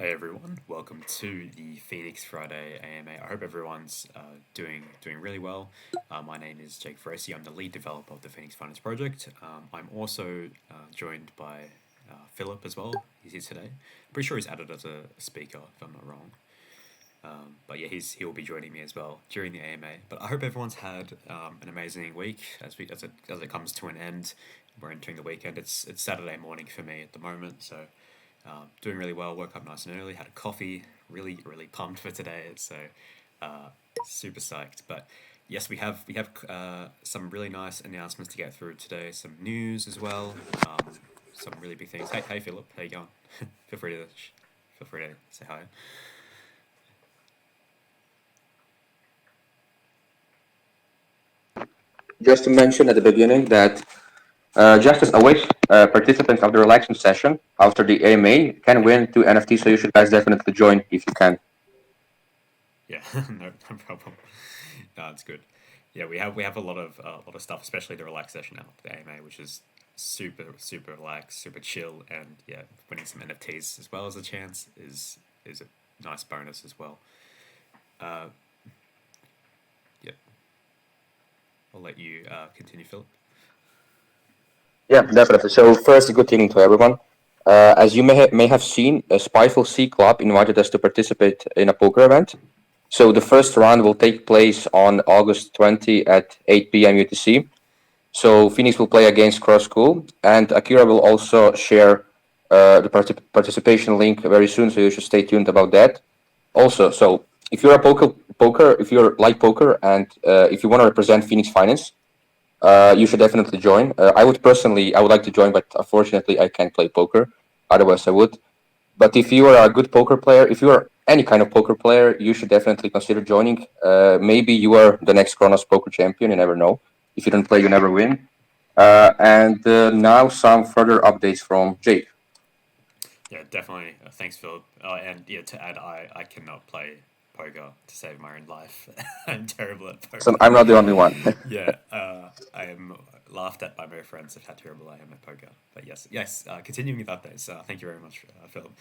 Hey everyone, welcome to the Phoenix Friday AMA. I hope everyone's doing really well. My name is Jake Ferresi. I'm the lead developer of the Phoenix Finance project. I'm also joined by Philip as well. He's here today. Pretty sure he's added as a speaker, if I'm not wrong. But yeah, he will be joining me as well during the AMA. But I hope everyone's had an amazing week as it comes to an end. We're entering the weekend. It's Saturday morning for me at the moment, so doing really well. Woke up nice and early. Had a coffee. Really pumped for today. So uh, super psyched. But yes, we have some really nice announcements to get through today. Some news as well. Some really big things. Hey Philip, how you going? feel free to feel free to say hi. Just to mention at the beginning that just as always, participants of the relaxing session after the AMA can win two NFT, so you should guys definitely join if you can. Yeah, no problem. No, it's good. Yeah, we have a lot of stuff, especially the relax session now, the AMA, which is super relaxed, super chill, and yeah, winning some NFTs as well as a chance is a nice bonus as well. Uh, yeah, I'll let you continue, Philip. Yeah, definitely. So first, good evening to everyone. As you may have seen, a Spyful C Club invited us to participate in a poker event. So the first round will take place on August 20 at 8 p.m. UTC. So Phoenix will play against Cross School, and Akira will also share the participation link very soon. So you should stay tuned about that. Also, so if you're a if you're like poker, and if you want to represent Phoenix Finance, you should definitely join. I would like to join, but unfortunately, I can't play poker. Otherwise, I would. But if you are a good poker player, if you are any kind of poker player, you should definitely consider joining. Maybe you are the next Kronos poker champion. You never know. If you don't play, you never win. And now some further updates from Jake. Yeah, definitely. Thanks, Philip. And yeah, to add, I cannot play poker to save my own life. I'm terrible at So poker. I'm not the only one. Yeah, I am laughed at by my friends of how terrible I am at poker. But yes. Continuing with updates. Thank you very much, Philip.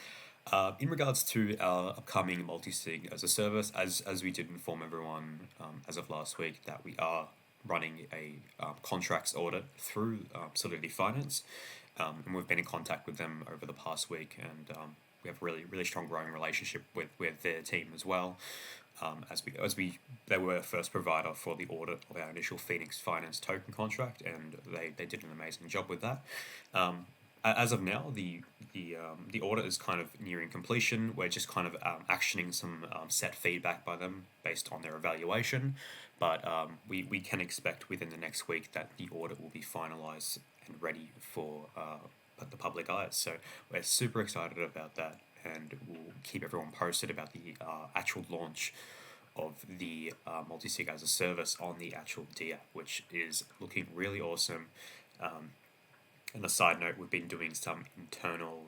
In regards to our upcoming multi-sig as a service, as we did inform everyone as of last week that we are running a contracts audit through Solidity Finance, and we've been in contact with them over the past week, and we have a really strong growing relationship with their team as well. As we they were first provider for the audit of our initial Phoenix Finance token contract, and they did an amazing job with that. As of now, the audit is kind of nearing completion. We're just kind of actioning some set feedback by them based on their evaluation, but we can expect within the next week that the audit will be finalised and ready for the public eyes. So we're super excited about that, and we'll keep everyone posted about the actual launch of the multi-sig as a service on the actual DIA, which is looking really awesome. And a side note, we've been doing some internal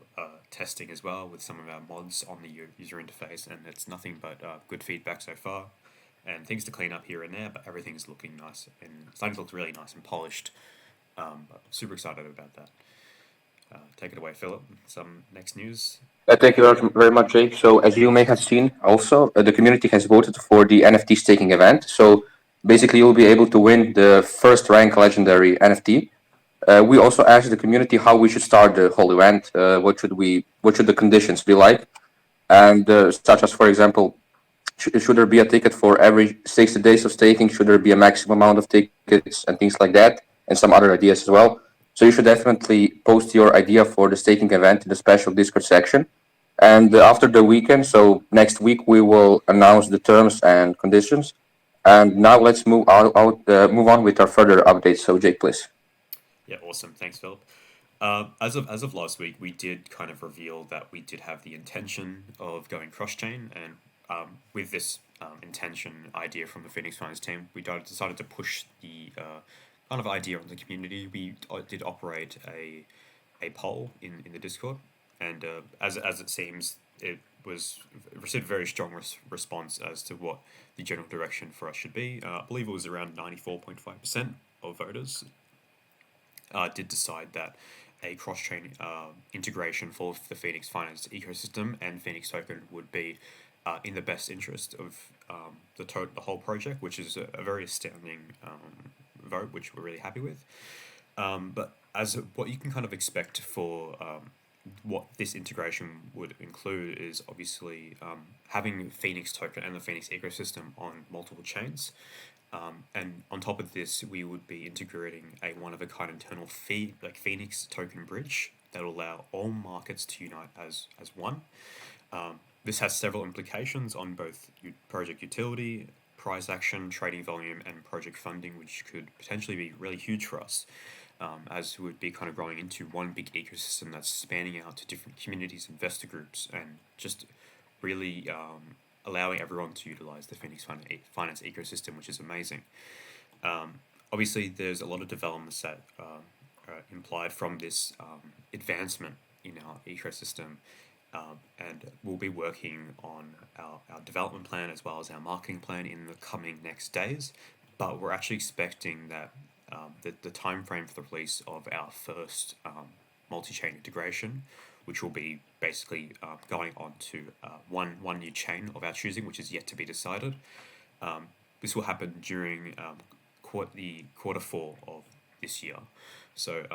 testing as well with some of our mods on the user interface, and it's nothing but good feedback so far. And things to clean up here and there, but everything's looking nice and starting to look really nice and polished. But super excited about that. Take it away, Philip. Some next news. Thank you very much, Jake. So, as you may have seen, also, the community has voted for the NFT staking event. So, basically, you'll be able to win the first rank legendary NFT. We also asked the community how we should start the whole event. What should the conditions be like? And such as, for example, should there be a ticket for every 60 days of staking? Should there be a maximum amount of tickets and things like that? And some other ideas as well. So you should definitely post your idea for the staking event in the special Discord section. And after the weekend, so next week, we will announce the terms and conditions. And now let's move on with our further updates. So Jake, please. Yeah, awesome. Thanks, Philip. As of last week, we did kind of reveal that we did have the intention of going cross chain, and with this intention idea from the Phoenix Finance team, we decided to push the kind of idea on the community. We did operate a poll in the Discord, and as it seems, it was received a very strong response as to what the general direction for us should be. I believe it was around 94.5% of voters did decide that a cross-chain integration for the Phoenix Finance ecosystem, and Phoenix Token would be in the best interest of the whole project, which is a very astounding vote, which we're really happy with. But as what you can kind of expect for what this integration would include is obviously having Phoenix Token and the Phoenix ecosystem on multiple chains. And on top of this, we would be integrating a one-of-a-kind internal Phoenix token bridge that will allow all markets to unite as one. This has several implications on both project utility, price action, trading volume, and project funding, which could potentially be really huge for us, as we would be kind of growing into one big ecosystem that's spanning out to different communities, investor groups, and just really allowing everyone to utilize the Phoenix Finance ecosystem, which is amazing. Obviously, there's a lot of developments that are implied from this advancement in our ecosystem, and we'll be working on our development plan as well as our marketing plan in the coming next days. But we're actually expecting that the time frame for the release of our first multi-chain integration, which will be basically going on to one new chain of our choosing, which is yet to be decided. This will happen during the quarter four of this year. So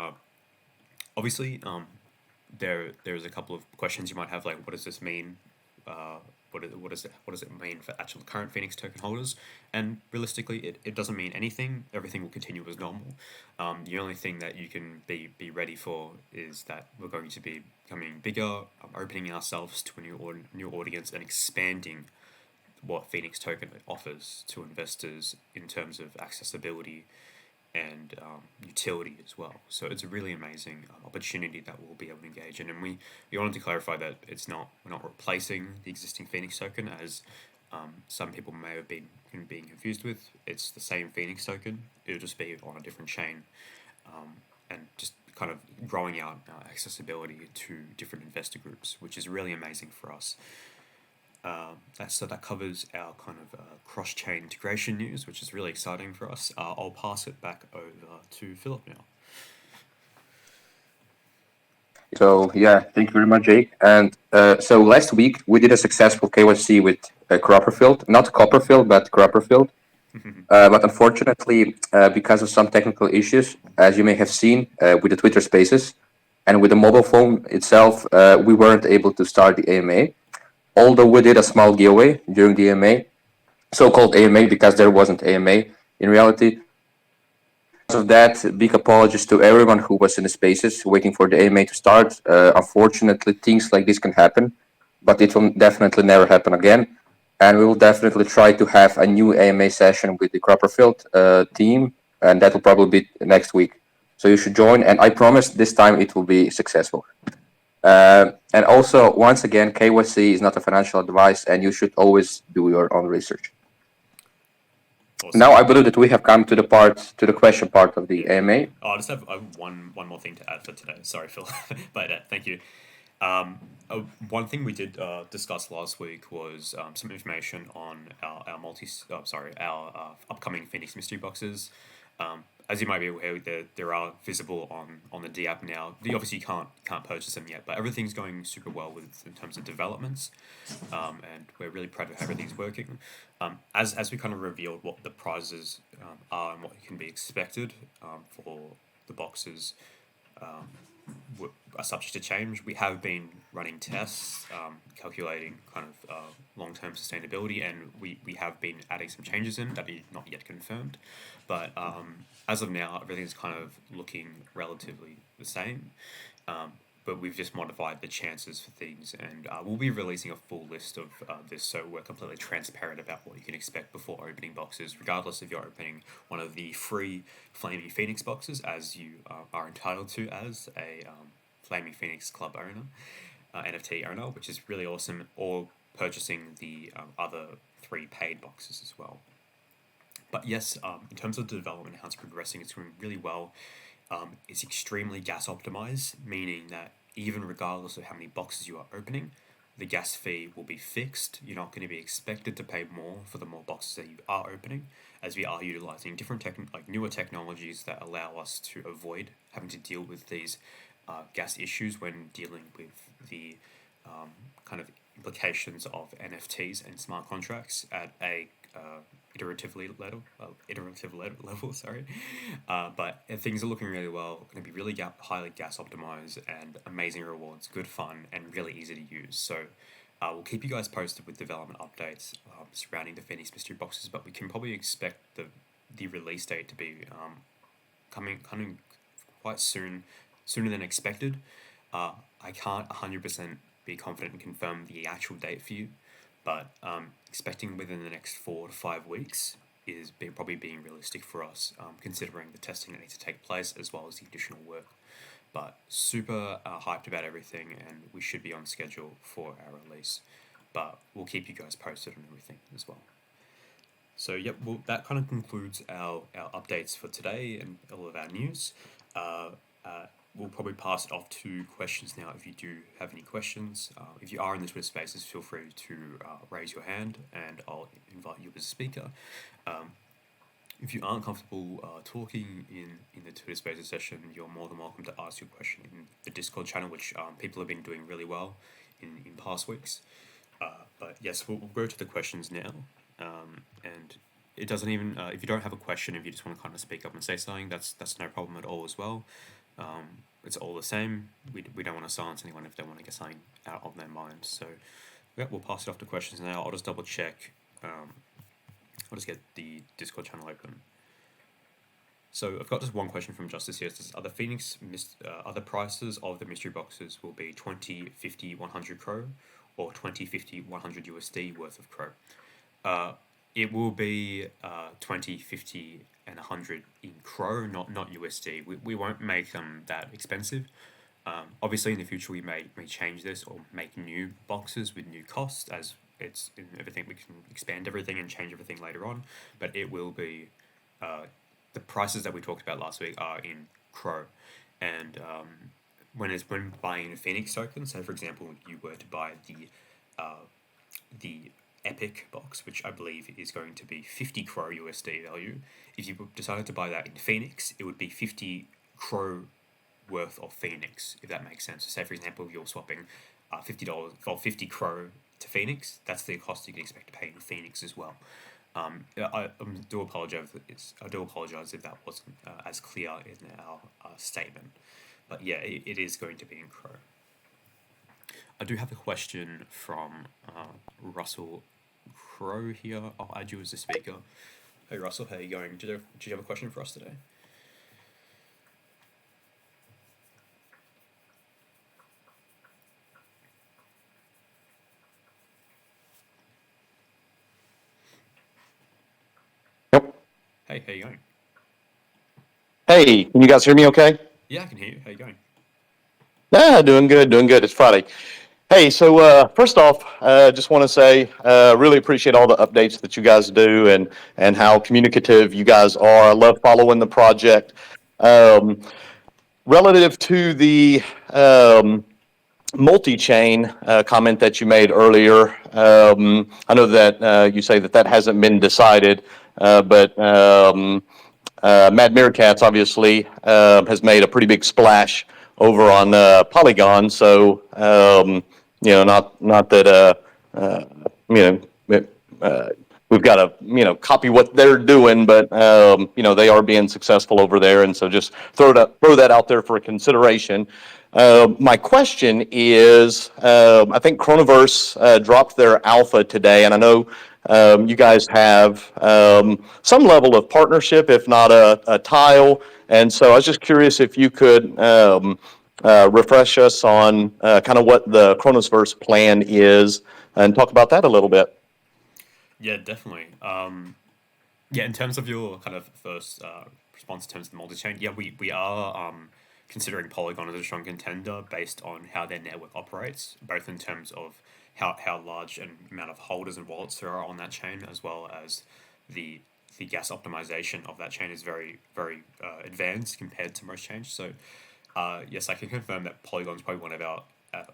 obviously, there's a couple of questions you might have, like what does this mean? What does it mean for actual current Phoenix token holders? And realistically, it doesn't mean anything. Everything will continue as normal. The only thing that you can be ready for is that we're going to be becoming bigger, opening ourselves to a new audience, and expanding what Phoenix token offers to investors in terms of accessibility and utility as well. So it's a really amazing opportunity that we'll be able to engage in. And we wanted to clarify that we're not replacing the existing Phoenix token, as some people may have been being confused with. It's the same Phoenix token. It'll just be on a different chain, and just kind of growing out accessibility to different investor groups, which is really amazing for us. That covers our kind of cross-chain integration news, which is really exciting for us. I'll pass it back over to Philip now. So yeah, thank you very much, Jake. And so last week we did a successful KYC with Copperfield, not Copperfield, but Copperfield. But unfortunately, because of some technical issues, as you may have seen with the Twitter Spaces and with the mobile phone itself, we weren't able to start the AMA. Although we did a small giveaway during the AMA, so-called AMA because there wasn't AMA in reality. Because of that, big apologies to everyone who was in the spaces waiting for the AMA to start. Unfortunately, things like this can happen, but it will definitely never happen again. And we will definitely try to have a new AMA session with the Copperfield team, and that will probably be next week. So you should join, and I promise this time it will be successful. And also, once again, KYC is not a financial advice, and you should always do your own research. Awesome. Now I believe that we have come to the question part of the AMA. I just have one more thing to add for today. Sorry, Phil, but thank you. One thing we did discuss last week was some information on our upcoming Phoenix mystery boxes. As you might be aware, there are visible on the D app now. Obviously, you can't purchase them yet, but everything's going super well in terms of developments, and we're really proud of how everything's working. As we kind of revealed what the prizes are and what can be expected for the boxes are subject to change. We have been running tests, calculating kind of long-term sustainability, and we have been adding some changes in that are not yet confirmed. But as of now, everything's kind of looking relatively the same. But we've just modified the chances for things, and we'll be releasing a full list of this, so we're completely transparent about what you can expect before opening boxes, regardless if you're opening one of the free Flaming Phoenix boxes, as you are entitled to as a Flaming Phoenix Club owner, NFT owner, which is really awesome, or purchasing the other 3 paid boxes as well. But yes, in terms of the development, how it's progressing, it's going really well. It's extremely gas optimized, meaning that even regardless of how many boxes you are opening, the gas fee will be fixed. You're not going to be expected to pay more for the more boxes that you are opening, as we are utilizing different newer technologies that allow us to avoid having to deal with these gas issues when dealing with the kind of implications of NFTs and smart contracts at a iterative level. Sorry, but things are looking really well. Going to be really highly gas optimized and amazing rewards, good fun, and really easy to use. So. We'll keep you guys posted with development updates surrounding the Phenix mystery boxes, but we can probably expect the release date to be coming quite soon, sooner than expected. I can't 100% be confident and confirm the actual date for you, but expecting within the next 4 to 5 weeks is probably being realistic for us, considering the testing that needs to take place as well as the additional work. But super hyped about everything, and we should be on schedule for our release. But we'll keep you guys posted on everything as well. So yep, well, that kind of concludes our updates for today and all of our news. We'll probably pass it off to questions now if you do have any questions. If you are in the Twitter Spaces, feel free to raise your hand and I'll invite you as a speaker. If you aren't comfortable talking in the Twitter Spaces session, you're more than welcome to ask your question in the Discord channel, which people have been doing really well in past weeks. But yes, we'll go to the questions now. And it doesn't even, if you don't have a question, if you just want to kind of speak up and say something, that's no problem at all as well. It's all the same. We don't want to silence anyone if they want to get something out of their mind. So yeah, we'll pass it off to questions now. I'll just double check. I'll just get the Discord channel open. So I've got just one question from Justice here. It says, are the prices of the mystery boxes will be 20, 50, 100 Crow or 20, 50, 100 USD worth of Crow? It will be 20, 50, and 100 in Crow, not USD. We won't make them that expensive. Obviously, in the future, we may change this or make new boxes with new costs as it's in everything. We can expand everything and change everything later on, but it will be the prices that we talked about last week are in Crow, and when buying a Phenix token. So, for example, you were to buy the Epic box, which I believe is going to be 50 Crow USD value. If you decided to buy that in Phenix, it would be 50 Crow worth of Phenix, if that makes sense. So say, for example, if you're swapping $50 for 50 Crow to Phenix, that's the cost you can expect to pay in Phenix as well. I do apologize if that wasn't as clear in our statement, but yeah, it is going to be in Crow. I do have a question from Russell Crow here. I'll add you as a speaker. Hey Russell, how are you going? Did you have a question for us today? Yep. Hey, how you going? Hey, can you guys hear me okay? Yeah, I can hear you. How you going? Yeah, doing good, doing good. It's Friday. Hey, so first off, just want to say, really appreciate all the updates that you guys do and how communicative you guys are. I love following the project. Relative to the multi-chain comment that you made earlier, I know that you say that hasn't been decided, but Mad Meerkats obviously has made a pretty big splash over on Polygon. So not that we've got to copy what they're doing, but they are being successful over there, and so just throw that out there for a consideration. My question is, I think Chronoverse dropped their alpha today, and I know you guys have some level of partnership, if not a tile. And so I was just curious if you could refresh us on kind of what the Chronoverse plan is and talk about that a little bit. Yeah, definitely. Yeah, in terms of your kind of first response in terms of the multi-chain, yeah, we are considering Polygon as a strong contender based on how their network operates, both in terms of how large an amount of holders and wallets there are on that chain, as well as the gas optimization of that chain is very, very advanced compared to most chains. So yes, I can confirm that Polygon is probably one of our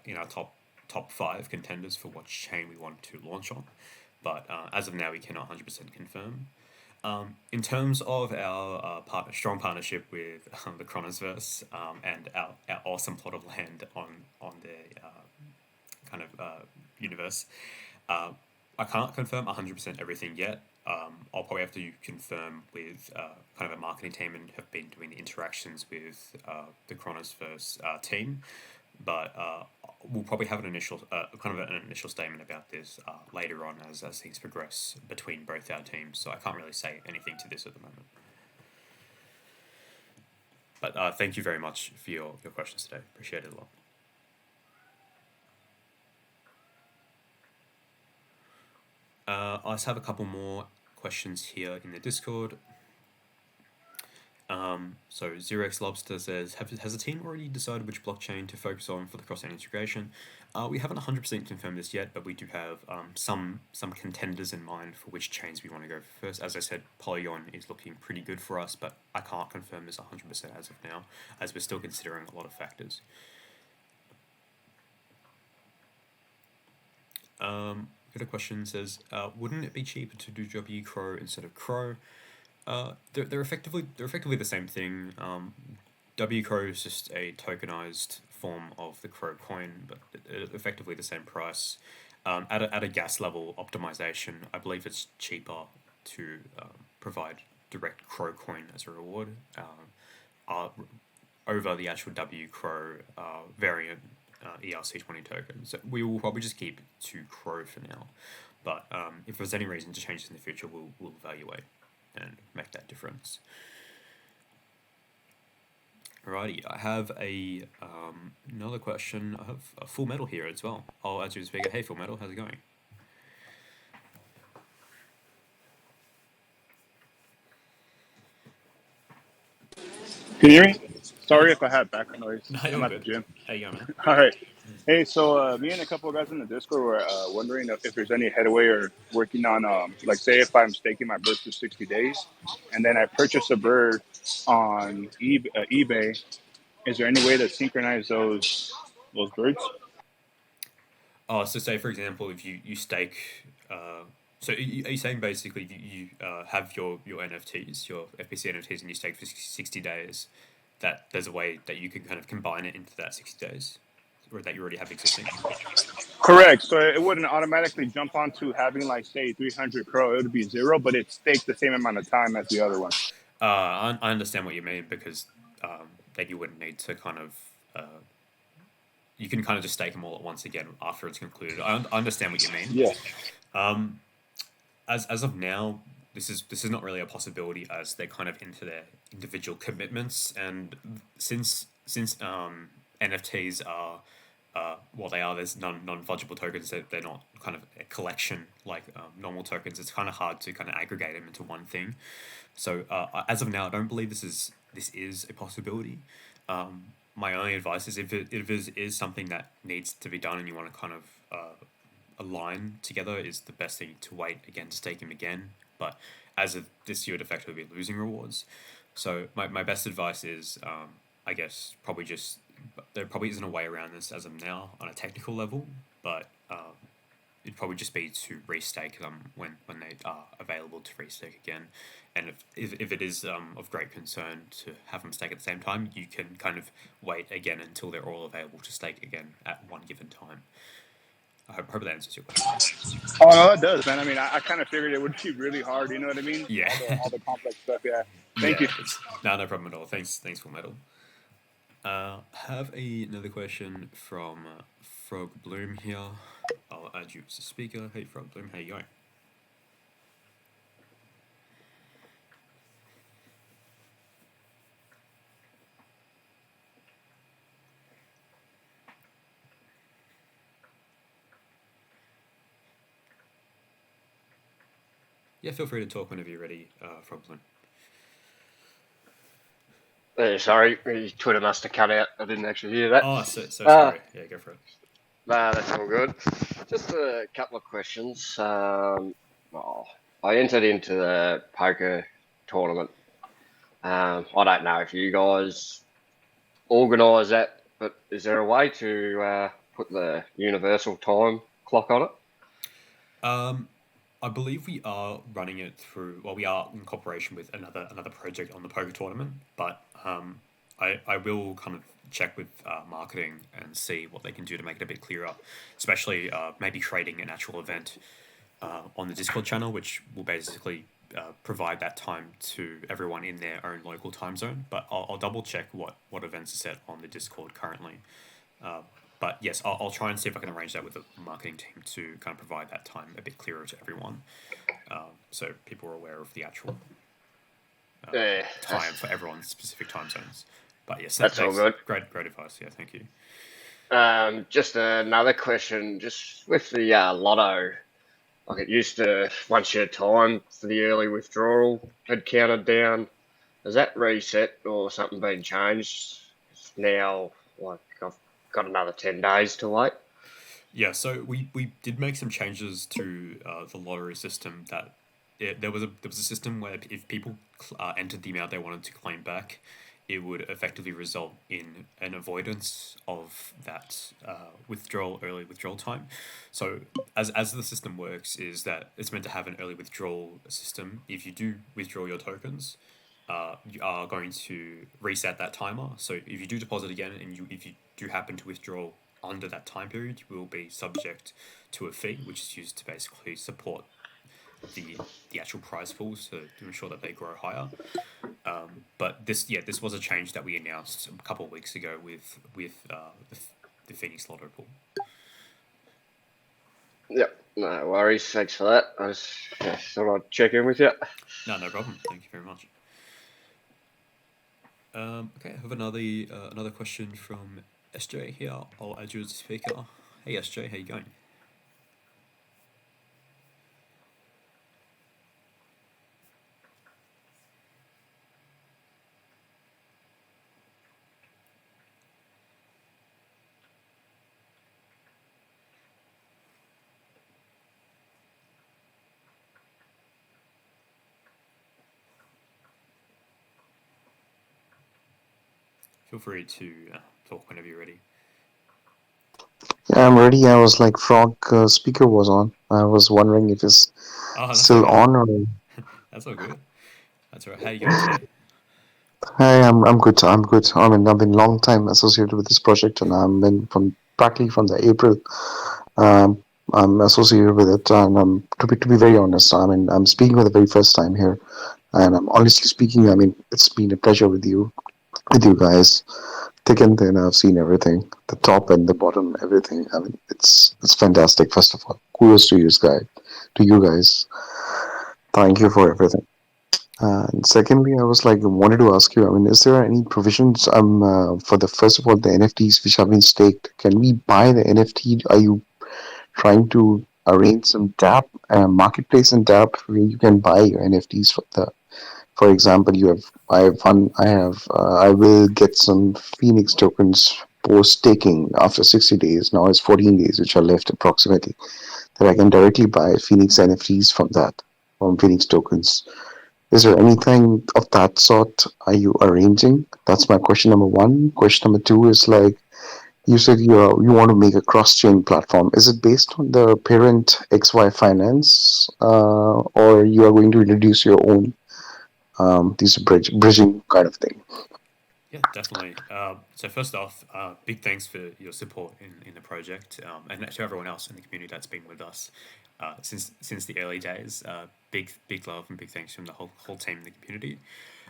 in our top 5 contenders for what chain we want to launch on. But as of now, we cannot 100% confirm. In terms of our strong partnership with the Chronosverse and our awesome plot of land on the kind of universe, I can't confirm 100% everything yet. I'll probably have to confirm with kind of a marketing team and have been doing the interactions with the Chronosverse team. But we'll probably have an initial kind of an initial statement about this later on as things progress between both our teams. So I can't really say anything to this at the moment. But thank you very much for your questions today. Appreciate it a lot. I just have a couple more questions here in the Discord. So Xerox Lobster says, has the team already decided which blockchain to focus on for the cross-chain integration? We haven't 100% confirmed this yet, but we do have some contenders in mind for which chains we want to go first. As I said, Polygon is looking pretty good for us, but I can't confirm this 100% as of now, as we're still considering a lot of factors. Got a question says, wouldn't it be cheaper to do W Crow instead of Crow? They're effectively the same thing. W Crow is just a tokenized form of the Crow coin, but effectively the same price. At a gas level optimization, I believe it's cheaper to provide direct Crow coin as a reward over the actual W Crow variant ERC20 token. So we will probably just keep to Crow for now. But if there's any reason to change this in the future, we'll evaluate and make that difference. Alrighty, I have another question. I have a Full Metal here as well. I'll add you to the speaker. Hey, Full Metal, how's it going? Can you hear me? Sorry if I had background noise. No, I'm you're at the good. gym. How you going, man? All right. Hey, so me and a couple of guys in the Discord were wondering if there's any headway or working on, like, say if I'm staking my bird for 60 days and then I purchase a bird on eBay, is there any way to synchronize those birds? Oh, so say for example, if you stake, so are you saying basically you have your NFTs, your FBC NFTs, and you stake for 60 days, that there's a way that you can kind of combine it into that 60 days, or that you already have existing? Correct. So it wouldn't automatically jump onto having, like, say 300 Crow. It would be 0, but it's staked the same amount of time as the other one. I understand what you mean, because then you wouldn't need to kind of you can kind of just stake them all at once again after it's concluded. I understand what you mean. Yeah. As of now, this is not really a possibility, as they're kind of into their individual commitments, and since NFTs are what they are, there's non-fungible tokens. They're not kind of a collection like normal tokens. It's kind of hard to kind of aggregate them into one thing. So as of now, I don't believe this is a possibility. My only advice is if it is something that needs to be done and you want to kind of align together, is the best thing to wait again to stake him again. But as of this, you would effectively be losing rewards. So my best advice is, I guess, probably just, there probably isn't a way around this as of now on a technical level, but it'd probably just be to restake them when they are available to restake again. And if it is of great concern to have them stake at the same time, you can kind of wait again until they're all available to stake again at one given time. I hope that answers your question. Oh, no, it does, man. I mean, I kind of figured it would be really hard. You know what I mean? Yeah. All the complex stuff. Yeah. Thank you. No problem at all. Thanks, Full Metal. Have another question from Frog Bloom here. I'll add you as a speaker. Hey, Frog Bloom, how you going? Yeah, feel free to talk whenever you're ready, Frog Bloom. Sorry, your Twitter must have cut out. I didn't actually hear that. Oh, so sorry. Yeah, go for it. Nah, that's all good. Just a couple of questions. Well, I entered into the poker tournament. I don't know if you guys organise that, but is there a way to put the universal time clock on it? I believe we are running it through. Well, we are in cooperation with another project on the poker tournament, but I will kind of check with marketing and see what they can do to make it a bit clearer, especially maybe creating an actual event on the Discord channel, which will basically provide that time to everyone in their own local time zone. But I'll double check what events are set on the Discord currently. But yes, I'll try and see if I can arrange that with the marketing team to kind of provide that time a bit clearer to everyone, so people are aware of the actual Yeah, time for everyone's specific time zones. But yes, that's all good. Great advice. Yeah, thank you. Just another question, just with the lotto. Like it used to, once your time for the early withdrawal had counted down. Has that reset or something been changed? Now, like I've got another 10 days to wait. Yeah, so we did make some changes to the lottery system. That there was a system where if people entered the amount they wanted to claim back, it would effectively result in an avoidance of that early withdrawal time. So as the system works is that it's meant to have an early withdrawal system. If you do withdraw your tokens, you are going to reset that timer. So if you do deposit again and if you do happen to withdraw under that time period, you will be subject to a fee, which is used to basically support the actual prize pools to ensure that they grow higher. But this was a change that we announced a couple of weeks ago with the Phoenix Lotto pool. Yep, no worries. Thanks for that. I just thought I'd check in with you. No problem. Thank you very much. Okay, I have another question from SJ here. I'll add you as a speaker. Hey SJ, how you going? Feel free to talk whenever you're ready. Yeah, I'm ready. I was like, Frog speaker was on. I was wondering if it's still on or. That's all good. That's all right. How you going today? Hi, I'm good. I'm good. I mean, I've been long time associated with this project, and I've been practically from the April. Um, I'm associated with it, and to be very honest, I mean, I'm speaking for the very first time here, and I'm honestly speaking. I mean, it's been a pleasure with you guys, thick and thin. I've seen everything, the top and the bottom, everything. I mean, it's fantastic. First of all, kudos to you guys. Thank you for everything. And secondly, I was like, wanted to ask you. I mean, is there any provisions for the first of all the NFTs which have been staked? Can we buy the NFT? Are you trying to arrange some DApp marketplace in DApp where you can buy your NFTs for the for example, I will get some Phoenix tokens post staking after 60 days. Now it's 14 days, which are left approximately, that I can directly buy Phoenix NFTs from Phoenix tokens. Is there anything of that sort are you arranging? That's my question number one. Question number two is like, you said you want to make a cross-chain platform. Is it based on the parent XY Finance, or you are going to introduce your own these bridging kind of thing? Yeah, definitely. So first off, big thanks for your support in the project, and to everyone else in the community that's been with us since the early days. Big love and big thanks from the whole team in the community.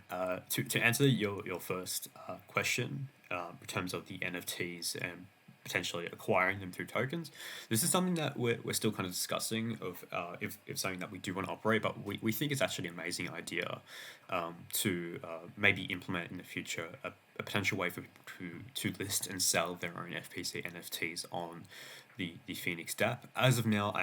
To answer your first question in terms of the NFTs and potentially acquiring them through tokens, this is something that we're still kind of discussing of if something that we do want to operate, but we think it's actually an amazing idea to maybe implement in the future a potential way for people to list and sell their own FPC NFTs on the Phoenix DApp. As of now,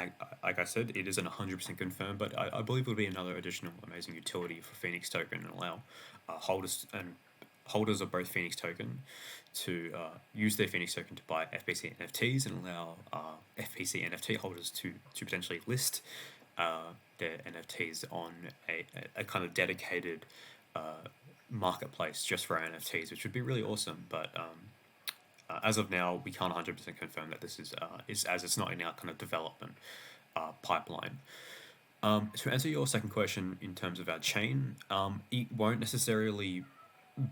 like I said, it isn't 100% confirmed, but I believe it would be another additional amazing utility for Phoenix Token and allow holders of both Phoenix Token to use their Phoenix Token to buy FPC NFTs and allow FPC NFT holders to potentially list their NFTs on a kind of dedicated marketplace just for NFTs, which would be really awesome. But as of now, we can't 100% confirm that this is as it's not in our kind of development pipeline. To answer your second question in terms of our chain, it won't necessarily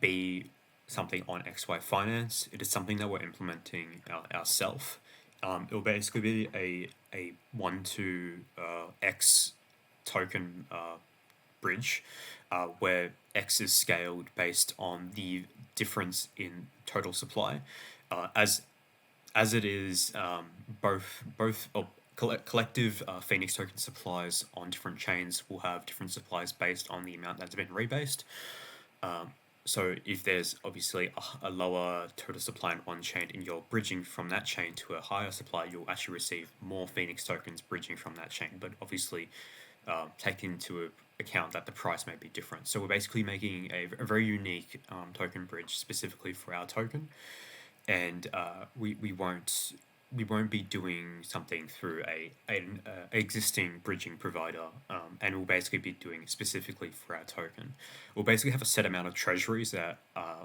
be something on XY Finance. It is something that we're implementing ourselves. It will basically be a 1 to X token bridge, where X is scaled based on the difference in total supply, as it is both collective Phenix token supplies on different chains will have different supplies based on the amount that's been rebased. So if there's obviously a lower total supply in one chain and you're bridging from that chain to a higher supply, you'll actually receive more Phenix tokens bridging from that chain. But obviously, take into account that the price may be different. So we're basically making a very unique token bridge specifically for our token, and we won't be doing something through an existing bridging provider, and we'll basically be doing specifically for our token. We'll basically have a set amount of treasuries that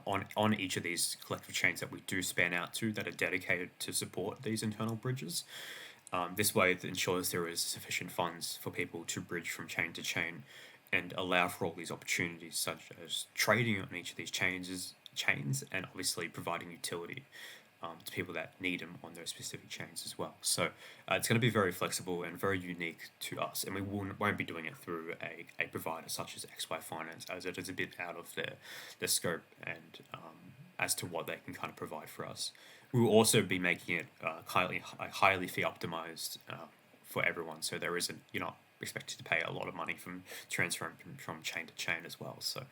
on each of these collective chains that we do span out to that are dedicated to support these internal bridges. This way, it ensures there is sufficient funds for people to bridge from chain to chain, and allow for all these opportunities, such as trading on each of these chains, and obviously providing utility to people that need them on those specific chains as well. So it's going to be very flexible and very unique to us, and we won't be doing it through a provider such as XY Finance, as it is a bit out of their scope and as to what they can kind of provide for us. We will also be making it highly fee optimized for everyone, so you're not expected to pay a lot of money from transferring from chain to chain as well. So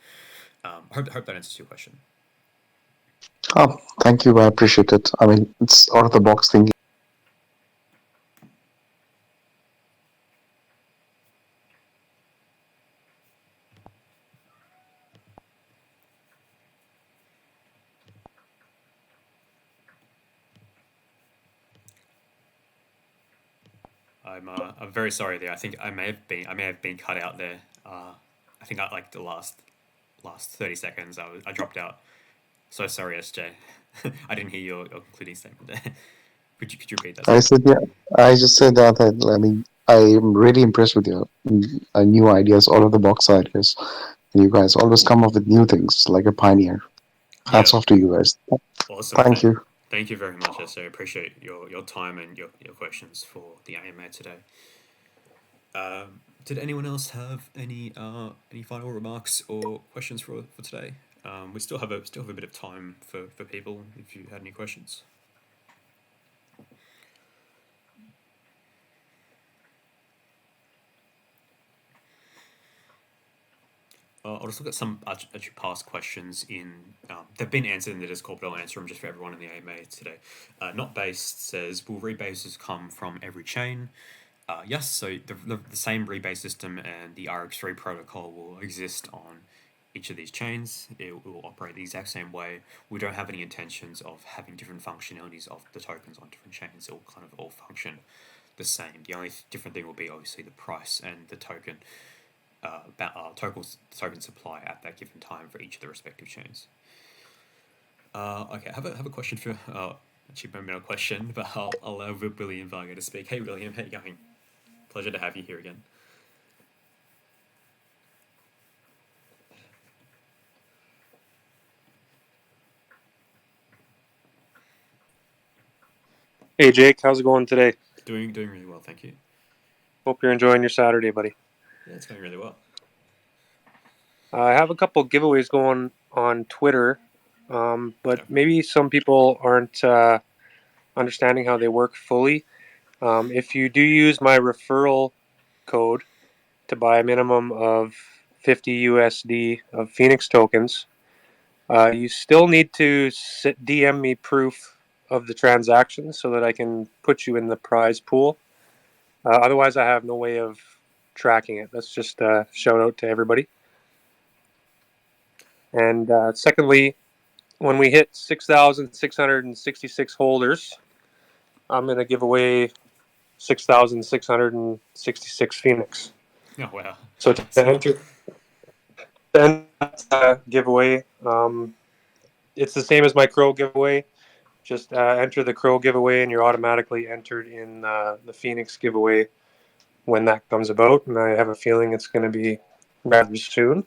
hope that answers your question. Oh, thank you. I appreciate it. I mean, it's out of the box thinking. I'm very sorry there. I think I may have been cut out there. I think like the last 30 seconds I dropped out. So sorry, SJ. I didn't hear your concluding statement there. Could you repeat that? I said, yeah, I just said that. I mean, I am really impressed with your new ideas, out of the box ideas. You guys always come up with new things like a pioneer. Hats Yeah, off to you guys. awesome. Thank you. Thank you very much, SJ. I appreciate your time and your questions for the AMA today. Did anyone else have any final remarks or questions for today? We still have a bit of time for people if you had any questions. I'll just look at some actually past questions in. They've been answered in the Discord, but I'll answer them just for everyone in the AMA today. Not based says, will rebases come from every chain? Yes, so the same rebase system and the RX3 protocol will exist on each of these chains. It will operate the exact same way. We don't have any intentions of having different functionalities of the tokens on different chains. It will kind of all function the same. The only different thing will be obviously the price and the token token supply at that given time for each of the respective chains. Okay, I have a question for actually maybe not a question, but I'll allow William Varga to speak. Hey William, how you going? Pleasure to have you here again. Hey Jake, how's it going today? Doing really well, thank you. Hope you're enjoying your Saturday, buddy. Yeah, it's going really well. I have a couple giveaways going on Twitter, but maybe some people aren't understanding how they work fully. If you do use my referral code to buy a minimum of 50 USD of Phenix tokens, you still need to DM me proof of the transaction so that I can put you in the prize pool. Otherwise, I have no way of tracking it. That's just a shout out to everybody. And secondly, when we hit 6,666 holders, I'm going to give away 6,666 Phenix. Oh, wow. So to enter that giveaway, it's the same as my Crow giveaway. Just enter the Crow giveaway and you're automatically entered in the Phenix giveaway when that comes about, and I have a feeling it's going to be rather soon.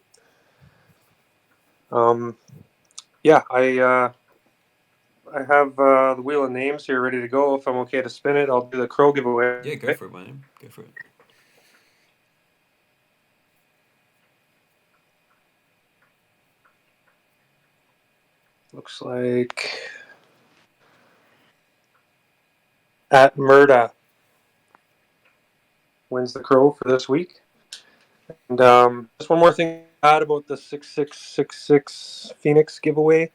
Yeah, I have the wheel of names here ready to go. If I'm okay to spin it, I'll do the crow giveaway. Yeah, go for it, William. Go for it. Looks like at Murda wins the crow for this week. And just one more thing to add about the 6666 Phenix giveaway.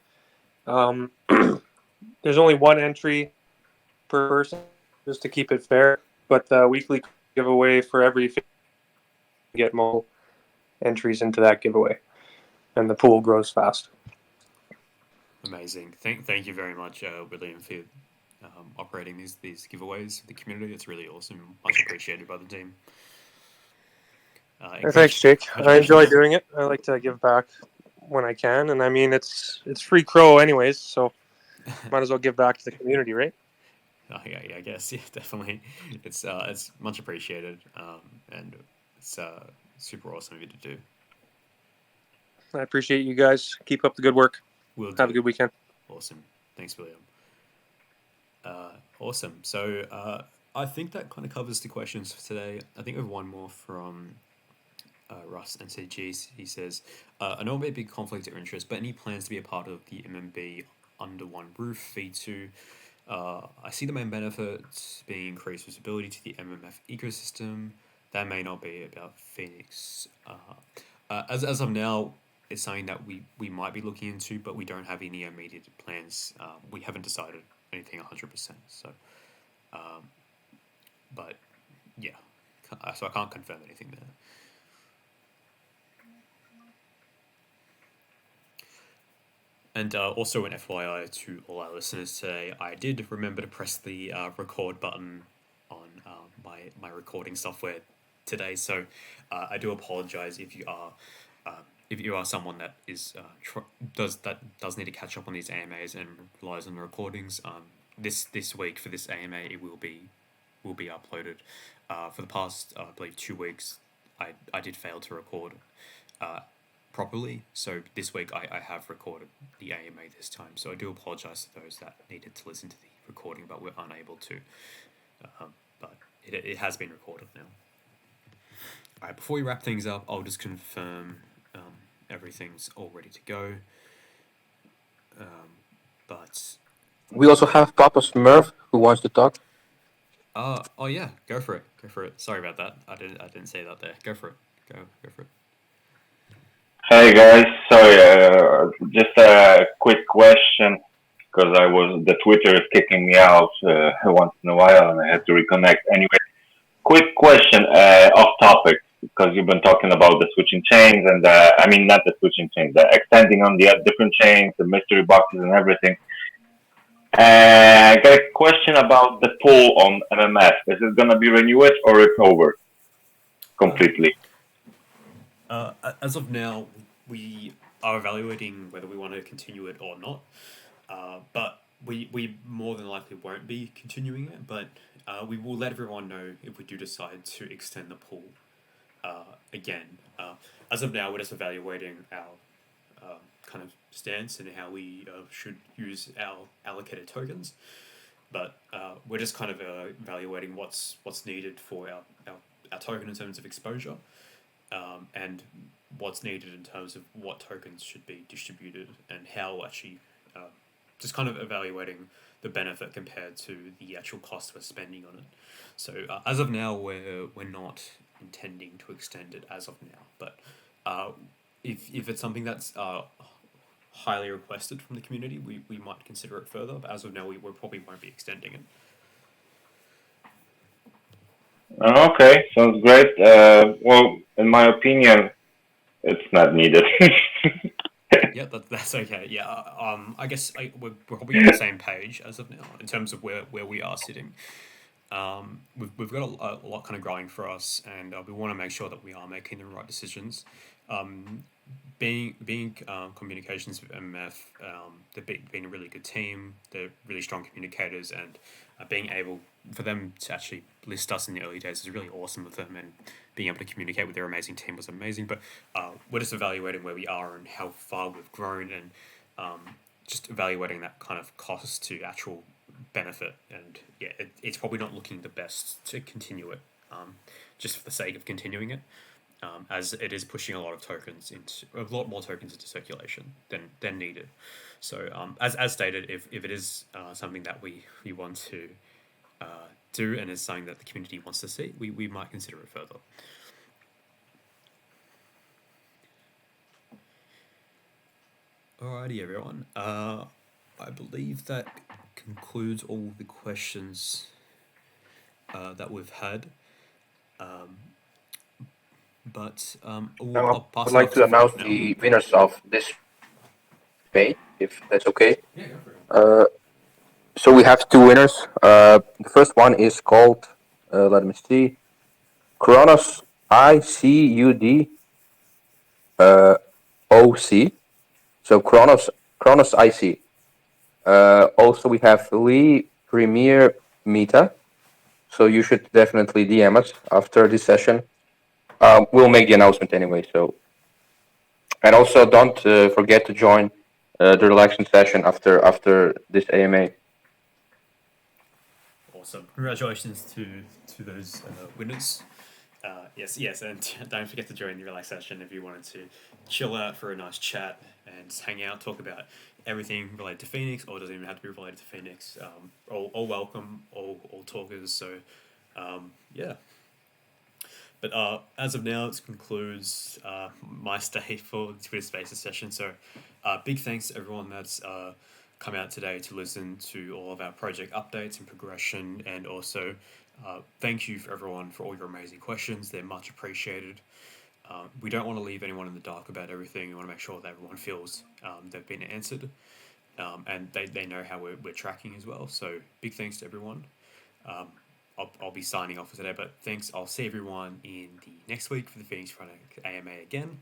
There's only one entry per person, just to keep it fair. But the weekly giveaway for every get more entries into that giveaway, and the pool grows fast. Amazing. Thank you very much, William, for operating these giveaways for the community. It's really awesome. Much appreciated by the team. Thanks, Jake. I enjoy Congratulations. doing it. I like to give back when I can, and I mean it's free crow anyways, so might as well give back to the community, right? Oh, yeah, I guess, yeah, definitely. It's much appreciated, and it's super awesome of you to do. I appreciate you guys. Keep up the good work. Will do. Have a good weekend. Awesome. Thanks, William. Awesome. So I think that kind of covers the questions for today. I think we have one more from Russ NCG. He says, I know it may be conflict of interest, but any plans to be a part of the MMB under one roof, V2? I see the main benefits being increased visibility to the MMF ecosystem. That may not be about Phenix. As of now, it's something that we might be looking into, but we don't have any immediate plans. We haven't decided anything 100%. So, but yeah, so I can't confirm anything there. And also an FYI to all our listeners today, I did remember to press the record button on my recording software today. So I do apologize if you are someone that is does need to catch up on these AMAs and relies on the recordings. This week for this AMA it will be uploaded. For the past I believe 2 weeks, I did fail to record properly. So this week I have recorded the AMA this time. So I do apologize to those that needed to listen to the recording but were unable to. But it has been recorded now. All right, before we wrap things up, I'll just confirm everything's all ready to go. But We also have Papa Smurf who wants to talk. oh yeah, go for it. Sorry about that. I didn't say that there. Go for it. Go for it. Hey guys, sorry, just a quick question because the Twitter is kicking me out once in a while and I had to reconnect. Anyway, quick question off topic because you've been talking about the switching chains and I mean not the switching chains, the extending on the different chains, the mystery boxes and everything. I got a question about the pool on MMF. Is it gonna be renewed or it's over completely? As of now, we are evaluating whether we want to continue it or not. But we more than likely won't be continuing it. But we will let everyone know if we do decide to extend the pool again. As of now, we're just evaluating our kind of stance and how we should use our allocated tokens. But we're just kind of evaluating what's needed for our token in terms of exposure. And what's needed in terms of what tokens should be distributed and how actually just kind of evaluating the benefit compared to the actual cost we're spending on it. So as of now, we're not intending to extend it as of now. But if it's something that's highly requested from the community, we might consider it further. But as of now, we probably won't be extending it. Okay, sounds great. Well, in my opinion, it's not needed. Yeah, that's okay. Yeah, I guess we're probably on the same page as of now in terms of where we are sitting. We've got a lot kind of growing for us, and we want to make sure that we are making the right decisions. being communications with MF, they've been a really good team. They're really strong communicators, and being able for them to actually list us in the early days is really awesome of them. And being able to communicate with their amazing team was amazing. But we're just evaluating where we are and how far we've grown, and just evaluating that kind of cost to actual benefit. And yeah, it's probably not looking the best to continue it, just for the sake of continuing it. As it is pushing a lot more tokens into circulation than needed. So as stated, if it is something that we want to do and is something that the community wants to see, we might consider it further. Alrighty, everyone. I believe that concludes all the questions that we've had. But Now, I'll I pass would it like off to to announce Philip now. the winners of this debate, if that's okay. Yeah, go for it. So we have two winners. The first one is called, let me see, Kronos ICUD OC. So Kronos IC. Also, we have Lee Premier Meta. So you should definitely DM us after this session. We'll make the announcement anyway. So, and also don't forget to join the relaxing session after this AMA. Awesome! Congratulations to those winners. Yes, and don't forget to join the relax session if you wanted to chill out for a nice chat and just hang out, talk about everything related to Phenix, or doesn't even have to be related to Phenix. All welcome, all talkers. So, yeah. But as of now, this concludes my stay for the Twitter Spaces session. So, big thanks to everyone that's come out today to listen to all of our project updates and progression, and also thank you for everyone for all your amazing questions. They're much appreciated. We don't want to leave anyone in the dark about everything. We want to make sure that everyone feels they've been answered, and they know how we're tracking as well. So big thanks to everyone. I'll be signing off for today, but thanks. I'll see everyone in the next week for the Phoenix Friday AMA again.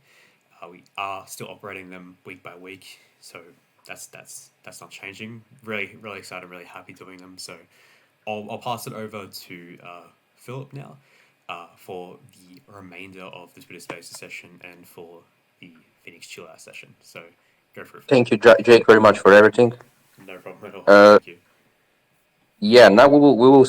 We are still operating them week by week, so that's not changing. Really excited, really happy doing them. So I'll pass it over to Philip now for the remainder of the Twitter Spaces session and for the Phoenix Chill Out session. So go for it, Philip. Thank you, Jake, very much for everything. No problem at all. Uh, Thank you. Yeah, now we will